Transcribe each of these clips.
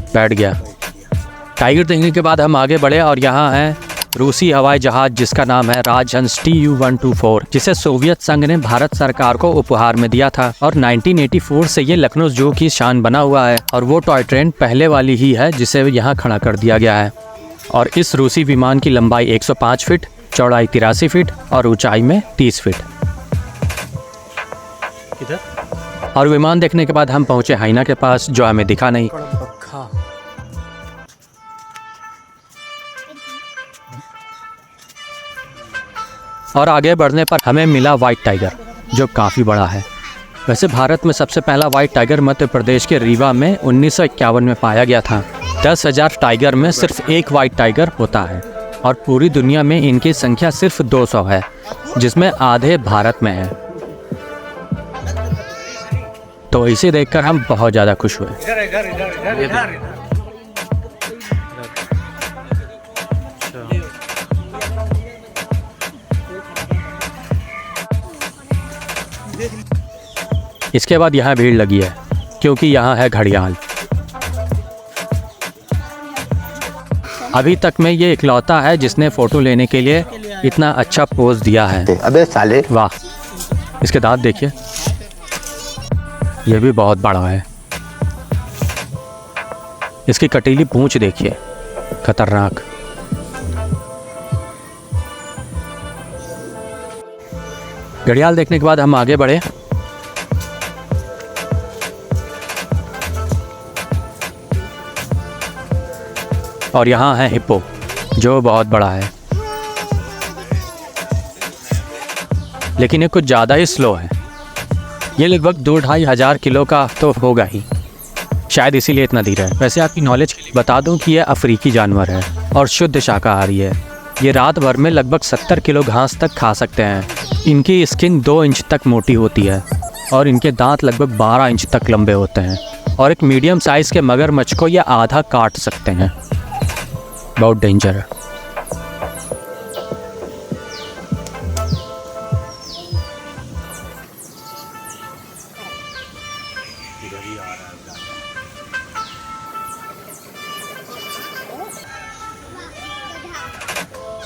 बैठ गया। टाइगर देखने के बाद हम आगे बढ़े और यहाँ है रूसी हवाई जहाज़ जिसका नाम है राजहंस Tu-124, जिसे सोवियत संघ ने भारत सरकार को उपहार में दिया था और 1984 से ये लखनऊ जू की शान बना हुआ है और वो टॉय ट्रेन पहले वाली ही है जिसे यहाँ खड़ा कर दिया गया है। और इस रूसी विमान की लंबाई 105 फीट, चौड़ाई 83 फीट और ऊंचाई में 30 फीट। और विमान देखने के बाद हम पहुंचे हाइना के पास, जो हमें दिखा नहीं। और आगे बढ़ने पर हमें मिला वाइट टाइगर, जो काफ़ी बड़ा है। वैसे भारत में सबसे पहला वाइट टाइगर मध्य प्रदेश के रीवा में 1951 में पाया गया था। 10,000 टाइगर में सिर्फ एक वाइट टाइगर होता है और पूरी दुनिया में इनकी संख्या सिर्फ 200 है, जिसमें आधे भारत में है। तो इसे देखकर हम बहुत ज़्यादा खुश हुए। इसके बाद यहाँ भीड़ लगी है क्योंकि यहाँ है घड़ियाल। अभी तक में ये इकलौता है जिसने फ़ोटो लेने के लिए इतना अच्छा पोज दिया है। अबे साले, वाह! इसके दांत देखिए, ये भी बहुत बड़ा है। इसकी कटीली पूंछ देखिए, खतरनाक। घड़ियाल देखने के बाद हम आगे बढ़े। और यहाँ है हिप्पो, जो बहुत बड़ा है, लेकिन ये कुछ ज़्यादा ही स्लो है। ये लगभग 2-2.5 हज़ार किलो का तो होगा ही, शायद इसीलिए इतना धीरे है। वैसे आपकी नॉलेज के लिए बता दूं कि यह अफ्रीकी जानवर है और शुद्ध शाकाहारी है। ये रात भर में लगभग 70 किलो घास तक खा सकते हैं। इनकी स्किन 2 इंच तक मोटी होती है और इनके दांत लगभग 12 इंच तक लंबे होते हैं और एक मीडियम साइज़ के मगरमच्छ को ये आधा काट सकते हैं। बहुत डेंजर है।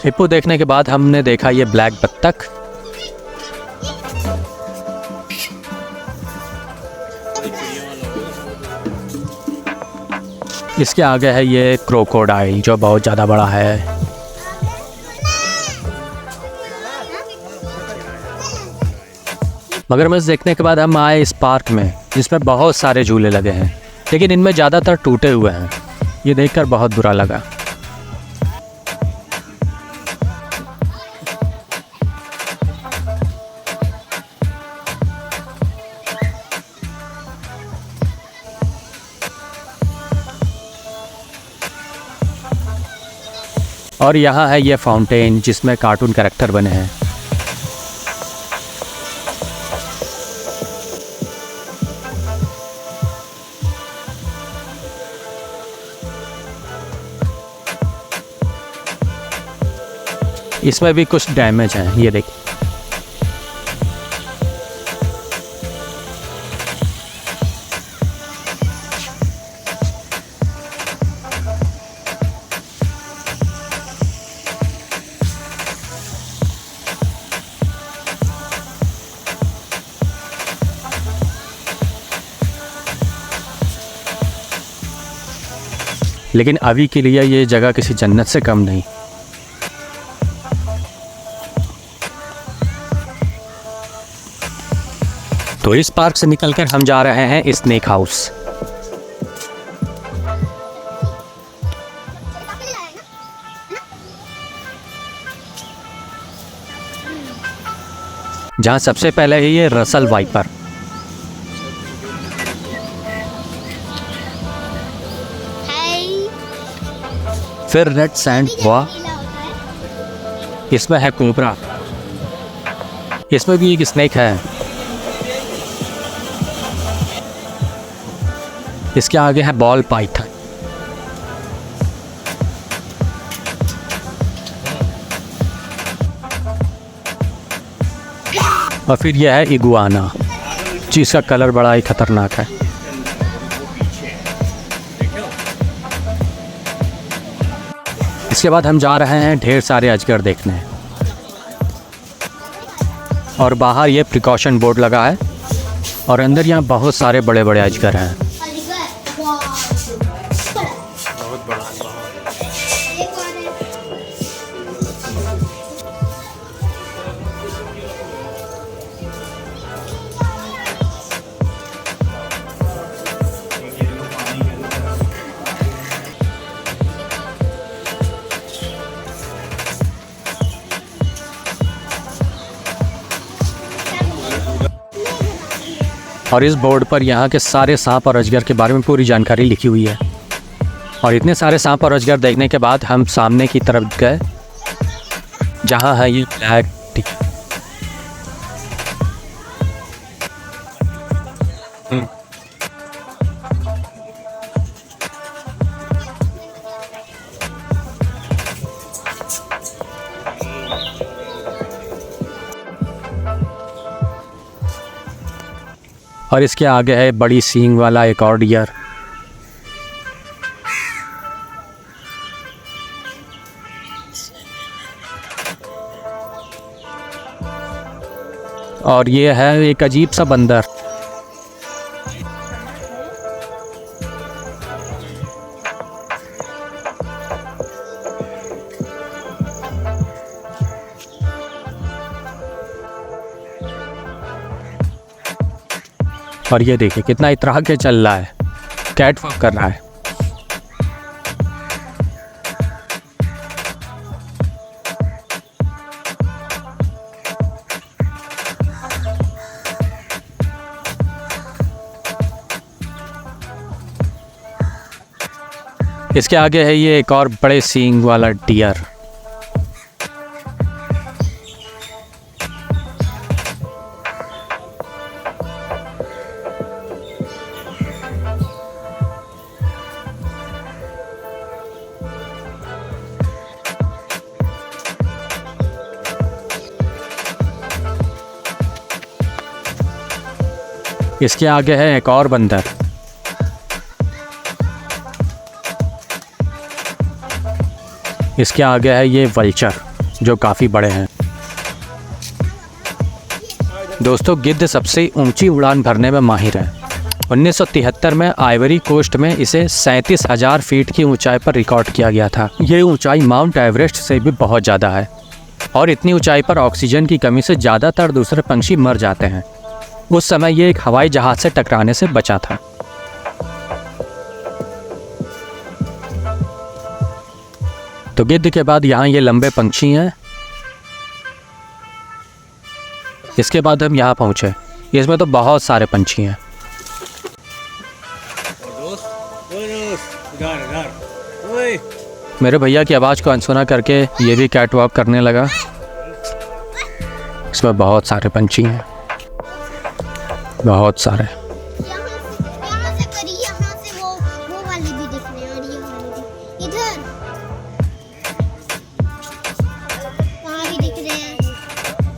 हिप्पो देखने के बाद हमने देखा ये ब्लैक बत्तख। इसके आगे है ये क्रोकोडाइल, जो बहुत ज़्यादा बड़ा है। मगरमच्छ देखने के बाद हम आए इस पार्क में, जिसमें बहुत सारे झूले लगे हैं, लेकिन इनमें ज़्यादातर टूटे हुए हैं। ये देखकर बहुत बुरा लगा। और यहाँ है ये फाउंटेन जिसमें कार्टून कैरेक्टर बने हैं। इसमें भी कुछ डैमेज है, ये देखिए। लेकिन अभी के लिए ये जगह किसी जन्नत से कम नहीं। तो इस पार्क से निकलकर हम जा रहे हैं स्नेक हाउस। जहां सबसे पहले है ये रसल वाइपर। फिर रेड सैंड हुआ, इसमें है कोबरा, इसमें भी एक स्नेक है। इसके आगे है बॉल पाइथन। और फिर यह है इगुआना, जिसका कलर बड़ा ही खतरनाक है। इसके बाद हम जा रहे हैं ढेर सारे अजगर देखने। और बाहर ये प्रिकॉशन बोर्ड लगा है और अंदर यहाँ बहुत सारे बड़े बड़े अजगर हैं। बहुत बड़ा। और इस बोर्ड पर यहाँ के सारे सांप और अजगर के बारे में पूरी जानकारी लिखी हुई है। और इतने सारे सांप और अजगर देखने के बाद हम सामने की तरफ गए जहाँ है ये ब्लैक टी। और इसके आगे है बड़ी सींग वाला एक और डियर। और ये है एक अजीब सा बंदर। और ये देखिए कितना इतरा के चल रहा है, कैट वॉक कर रहा है। इसके आगे है ये एक और बड़े सींग वाला डियर। इसके आगे है एक और बंदर। इसके आगे है ये वल्चर जो काफ़ी बड़े हैं। दोस्तों गिद्ध सबसे ऊंची उड़ान भरने में माहिर है। 1973 में आइवरी कोस्ट में इसे 37,000 फीट की ऊंचाई पर रिकॉर्ड किया गया था। ये ऊंचाई माउंट एवरेस्ट से भी बहुत ज़्यादा है और इतनी ऊंचाई पर ऑक्सीजन की कमी से ज़्यादातर दूसरे पंछी मर जाते हैं। उस समय ये एक हवाई जहाज से टकराने से बचा था। तो गिद्ध के बाद यहाँ ये लंबे पंछी हैं। इसके बाद हम यहाँ पहुँचे। इसमें तो बहुत सारे पंछी हैं। मेरे भैया की आवाज़ को अनसुना करके ये भी कैट वॉक करने लगा। इसमें बहुत सारे पंछी हैं, बहुत सारे। यहाँ से करी, यहाँ से वो वाले भी दिख रहे हैं और ये वाले भी इधर वहाँ भी दिख रहे हैं,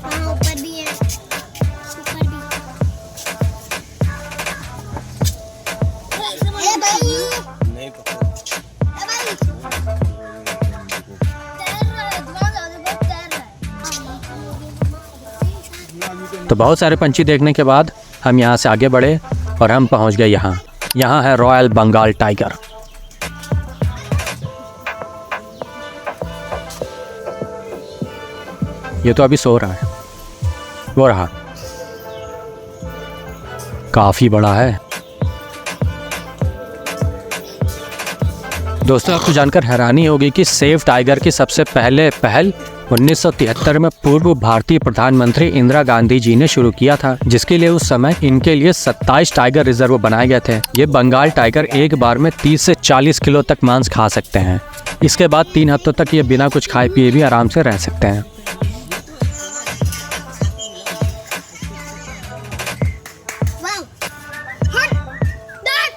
वहाँ ऊपर भी है, ऊपर भी। ए भाई, नहीं पकड़। ए भाई, तैर रहा है, बहुत तैर रहा है। तो बहुत सारे पंछी देखने के बाद हम यहाँ से आगे बढ़े और हम पहुँच गए यहाँ। यहाँ है रॉयल बंगाल टाइगर। ये तो अभी सो रहा है। वो रहा, काफ़ी बड़ा है। दोस्तों आपको जानकर हैरानी होगी कि सेव टाइगर की सबसे पहले पहल 1973 में पूर्व भारतीय प्रधानमंत्री इंदिरा गांधी जी ने शुरू किया था, जिसके लिए उस समय इनके लिए 27 टाइगर रिजर्व बनाए गए थे। ये बंगाल टाइगर एक बार में 30 से 40 किलो तक मांस खा सकते हैं। इसके बाद 3 हफ्तों तक ये बिना कुछ खाए पिए भी आराम से रह सकते हैं। वाओ, हट, डट,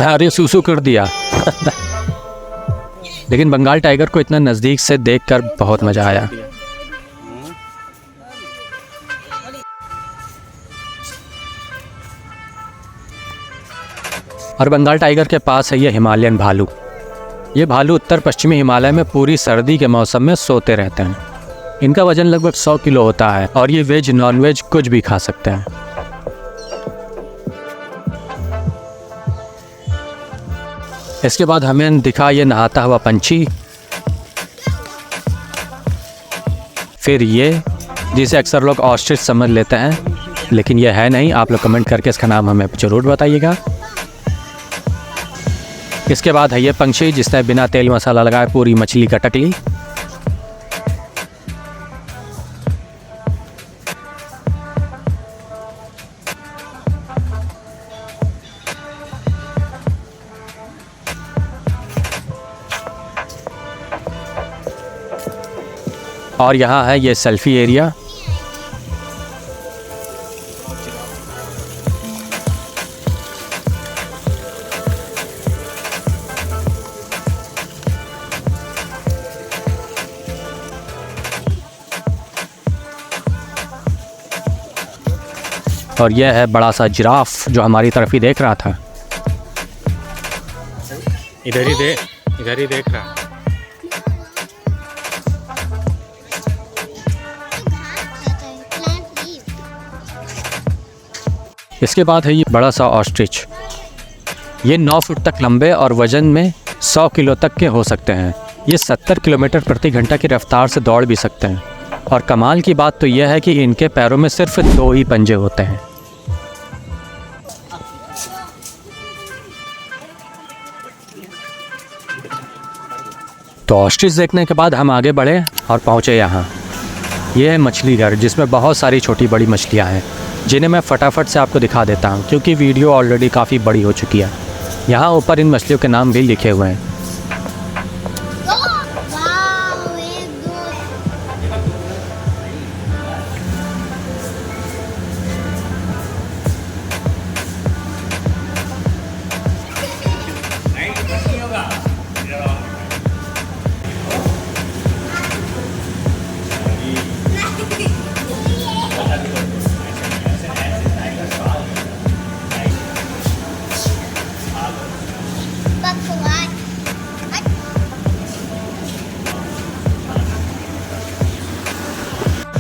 अरे सूसू कर दिया। लेकिन बंगाल टाइगर को इतना नज़दीक से देखकर बहुत मज़ा आया। और बंगाल टाइगर के पास है ये हिमालयन भालू। ये भालू उत्तर पश्चिमी हिमालय में पूरी सर्दी के मौसम में सोते रहते हैं। इनका वजन लगभग 100 किलो होता है और ये वेज नॉन वेज कुछ भी खा सकते हैं। इसके बाद हमें दिखा ये नहाता हुआ पंछी, फिर ये जिसे अक्सर लोग ऑस्ट्रिच समझ लेते हैं, लेकिन ये है नहीं। आप लोग कमेंट करके इसका नाम हमें ज़रूर बताइएगा। इसके बाद है ये पंछी जिसने बिना तेल मसाला लगाए पूरी मछली कटक ली। और यहाँ है ये सेल्फी एरिया। और यह है बड़ा सा जिराफ जो हमारी तरफ ही देख रहा था। इधर ही देख रहा है। इसके बाद है ये बड़ा सा ऑस्ट्रिच। ये 9 फुट तक लंबे और वजन में 100 किलो तक के हो सकते हैं। ये 70 किलोमीटर प्रति घंटा की रफ्तार से दौड़ भी सकते हैं। और कमाल की बात तो यह है कि इनके पैरों में सिर्फ 2 ही पंजे होते हैं। तो ऑस्ट्रिच देखने के बाद हम आगे बढ़े और पहुँचे यहाँ। ये है मछली घर जिसमें बहुत सारी छोटी बड़ी मछलियाँ हैं, जिन्हें मैं फटाफट से आपको दिखा देता हूँ क्योंकि वीडियो ऑलरेडी काफ़ी बड़ी हो चुकी है। यहाँ ऊपर इन मछलियों के नाम भी लिखे हुए हैं।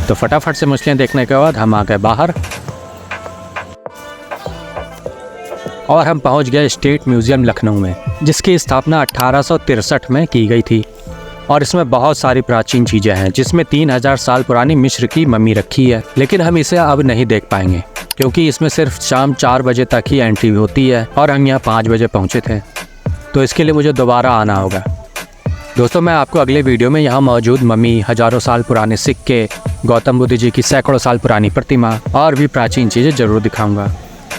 तो फटाफट से मछलियाँ देखने के बाद हम आ गए बाहर और हम पहुंच गए स्टेट म्यूज़ियम लखनऊ में, जिसकी स्थापना 1863 में की गई थी। और इसमें बहुत सारी प्राचीन चीज़ें हैं, जिसमें 3000 साल पुरानी मिस्र की मम्मी रखी है। लेकिन हम इसे अब नहीं देख पाएंगे क्योंकि इसमें सिर्फ शाम 4 बजे तक ही एंट्री होती है और हम यहाँ 5 बजे पहुँचे थे, तो इसके लिए मुझे दोबारा आना होगा। दोस्तों, मैं आपको अगले वीडियो में यहाँ मौजूद मम्मी, हज़ारों साल पुराने सिक्के, गौतम बुद्ध जी की सैकड़ों साल पुरानी प्रतिमा और भी प्राचीन चीज़ें ज़रूर दिखाऊंगा।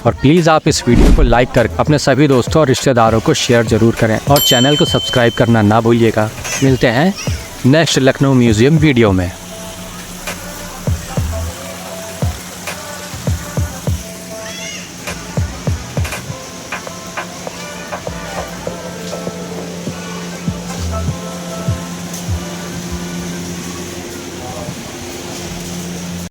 और प्लीज़ आप इस वीडियो को लाइक कर अपने सभी दोस्तों और रिश्तेदारों को शेयर ज़रूर करें और चैनल को सब्सक्राइब करना ना भूलिएगा। मिलते हैं नेक्स्ट लखनऊ म्यूज़ियम वीडियो में।